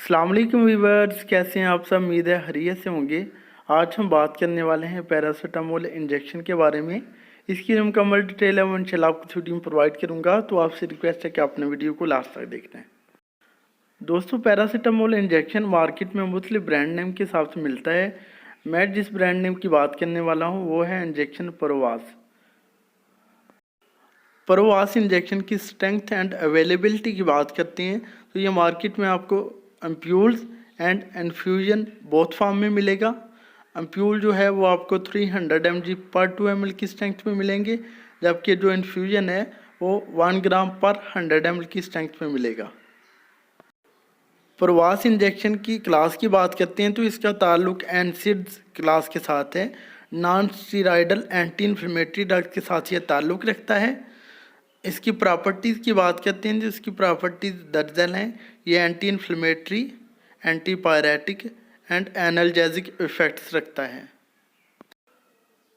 अस्सलाम वालेकुम व्यूअर्स, कैसे हैं आप सब। उम्मीद है खैरियत से होंगे। आज हम बात करने वाले हैं पैरासीटामोल इंजेक्शन के बारे में। इसकी मुकम्मल डिटेल है वो इंशाल्लाह आपको वीडियो में प्रोवाइड करूंगा, तो आपसे रिक्वेस्ट है कि आपने वीडियो को लास्ट तक देखना है। दोस्तों, पैरासीटामोल इंजेक्शन मार्केट में मुख्तलिफ ब्रांड नेम के हिसाब से मिलता है। मैं जिस ब्रांड नेम की बात करने वाला हूँ वो है इंजेक्शन परवास। परवास इंजेक्शन की स्ट्रेंथ एंड अवेलेबिलिटी की बात करते हैं तो ये मार्केट में आपको ampoules and infusion both form में मिलेगा। एम्प्यूल जो है वो आपको 300 mg पर 2 ml की स्ट्रेंथ में मिलेंगे, जबकि जो इन्फ्यूजन है वो 1 ग्राम पर 100 ml की स्ट्रेंथ में मिलेगा। परवास इंजेक्शन की क्लास की बात करते हैं तो इसका ताल्लुक एनसिड्स क्लास के साथ है। Non steroidal anti inflammatory drugs के साथ ये ताल्लुक रखता है। इसकी प्रॉपर्टीज़ की बात करते हैं तो इसकी प्रॉपर्टीज़ दर्जन हैं। ये anti inflammatory, antipyretic and analgesic effects रखता है।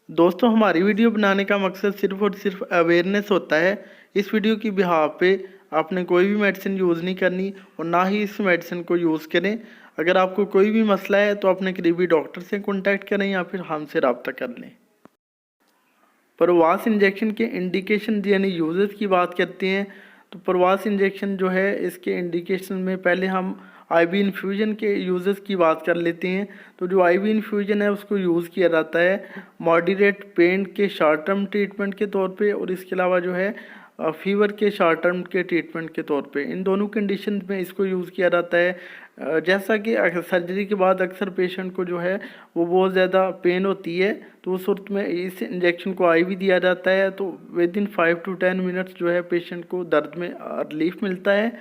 दोस्तों, हमारी वीडियो बनाने का मकसद सिर्फ और सिर्फ अवेयरनेस होता है। इस वीडियो की बिहाफ पे आपने कोई भी मेडिसिन यूज़ नहीं करनी और ना ही इस मेडिसिन को यूज़ करें। अगर आपको कोई भी मसला है तो अपने करीबी डॉक्टर से कॉन्टैक्ट करें या फिर हमसे रब्ता कर लें। परवास इंजेक्शन के इंडिकेशन यानी यूजेस की बात करते हैं तो परवास इंजेक्शन जो है इसके इंडिकेशन में पहले हम आईवी इन्फ्यूजन के यूजेस की बात कर लेते हैं। तो जो आईवी इन्फ्यूजन है उसको यूज़ किया जाता है मॉडरेट पेन के शॉर्ट टर्म ट्रीटमेंट के तौर पे, और इसके अलावा जो है फीवर के शॉर्ट टर्म के ट्रीटमेंट के तौर पे। इन दोनों कंडीशन में इसको यूज़ किया जाता है। जैसा कि सर्जरी के बाद अक्सर पेशेंट को जो है वो बहुत ज़्यादा पेन होती है, तो उस वक्त में इस इंजेक्शन को आईवी दिया जाता है, तो विद इन 5 to 10 मिनट्स जो है पेशेंट को दर्द में रिलीफ मिलता है।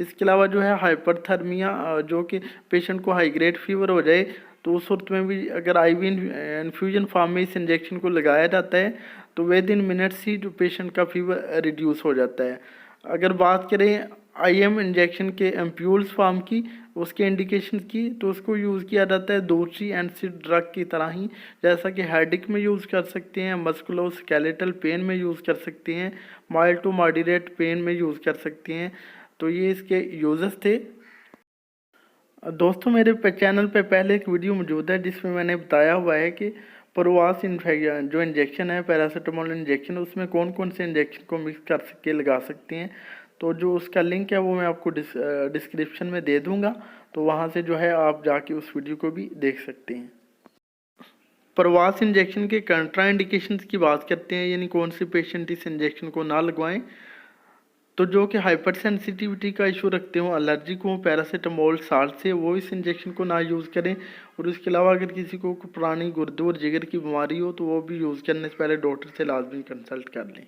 इसके अलावा जो है हाइपरथर्मिया, जो कि पेशेंट को हाई ग्रेड फीवर हो जाए तो उस वक्त में भी अगर आईवी इन्फ्यूजन फॉर्म में इस इंजेक्शन को लगाया जाता है तो विद इन मिनट्स ही जो पेशेंट का फीवर रिड्यूस हो जाता है। अगर बात करें आईएम इंजेक्शन के एम्प्यूल्स फॉर्म की, उसके इंडिकेशन की, तो उसको यूज़ किया जाता है दूसरी एनसिड ड्रग की तरह ही, जैसा कि हेडेक में यूज़ कर सकते हैं, मस्कुलोस्केलेटल पेन में यूज़ कर सकते हैं, माइल्ड टू मॉडरेट पेन में यूज़ कर सकते हैं। तो ये इसके यूजेस थे। दोस्तों, मेरे चैनल पे पहले एक वीडियो मौजूद है जिसमें मैंने बताया हुआ है कि परवास जो इंजेक्शन है पैरासीटामोल इंजेक्शन, उसमें कौन कौन से इंजेक्शन को मिक्स कर के लगा सकते हैं। तो जो उसका लिंक है वो मैं आपको डिस्क्रिप्शन में दे दूंगा, तो वहाँ से जो है आप जाके उस वीडियो को भी देख सकते हैं। परवास इंजेक्शन के कंट्राइंडिकेशंस की बात करते हैं, यानी कौन से पेशेंट इस इंजेक्शन को ना लगवाएं। तो जो कि हाइपर सेंसिटिविटी का इशू रखते हो, एलर्जिक हो पैरासीटामोल साल्ट से, वो इस इंजेक्शन को ना यूज़ करें। और इसके अलावा अगर किसी को पुरानी गुर्दे और जिगर की बीमारी हो तो वो भी यूज़ करने से पहले डॉक्टर से लाजमी कंसल्ट कर लें।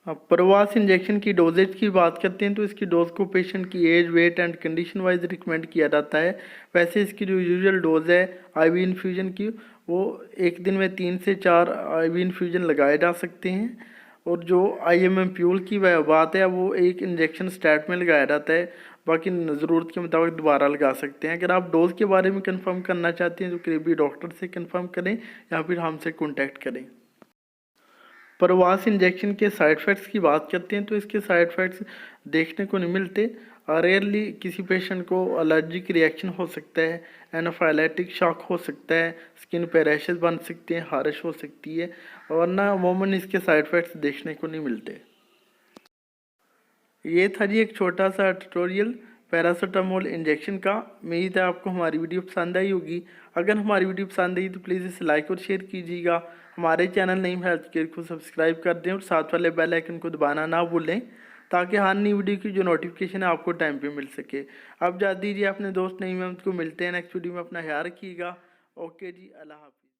अब परवास इंजेक्शन की डोजेज की बात करते हैं तो इसकी डोज को पेशेंट की age, weight and condition wise recommend किया जाता है। वैसे इसकी जो यूजुअल डोज है आईवी इन्फ्यूजन की, वो एक दिन में 3 से 4 आईवी इन्फ्यूजन लगाए जा सकते हैं। और जो आईएम एम्प्यूल की बात है वो एक इंजेक्शन स्टार्ट में लगाया जाता है, बाकी ज़रूरत के मुताबिक दोबारा लगा सकते हैं। अगर आप डोज के बारे में कंफर्म करना चाहते हैं तो करीबी डॉक्टर से कंफर्म करें या फिर हमसे कॉन्टैक्ट करें। परवास इंजेक्शन के साइड इफ़ेक्ट्स की बात करते हैं तो इसके साइड इफ़ेक्ट्स देखने को नहीं मिलते। रेयरली किसी पेशेंट को एलर्जिक रिएक्शन हो सकता है, एनाफाइलेटिक शॉक हो सकता है, स्किन पे रैशेस बन सकते हैं, खारिश हो सकती है, वरना अमूमन इसके साइड इफ़ेक्ट्स देखने को नहीं मिलते। ये था जी एक छोटा सा ट्यूटोरियल पैरासीटामोल इंजेक्शन का। उम्मीद है आपको हमारी वीडियो पसंद आई होगी। अगर हमारी वीडियो पसंद आई तो प्लीज़ इसे लाइक और शेयर कीजिएगा। हमारे चैनल नेम हेल्थ केयर को सब्सक्राइब कर दें और साथ वाले बेल आइकन को दबाना ना भूलें, ताकि हर नई वीडियो की जो नोटिफिकेशन है आपको टाइम पे मिल सके। अब जा दीजिए अपने दोस्त नईम को, मिलते हैं नेक्स्ट वीडियो में। अपना ख्याल रखिएगा। ओके जी, अल्लाह हाफ़िज़।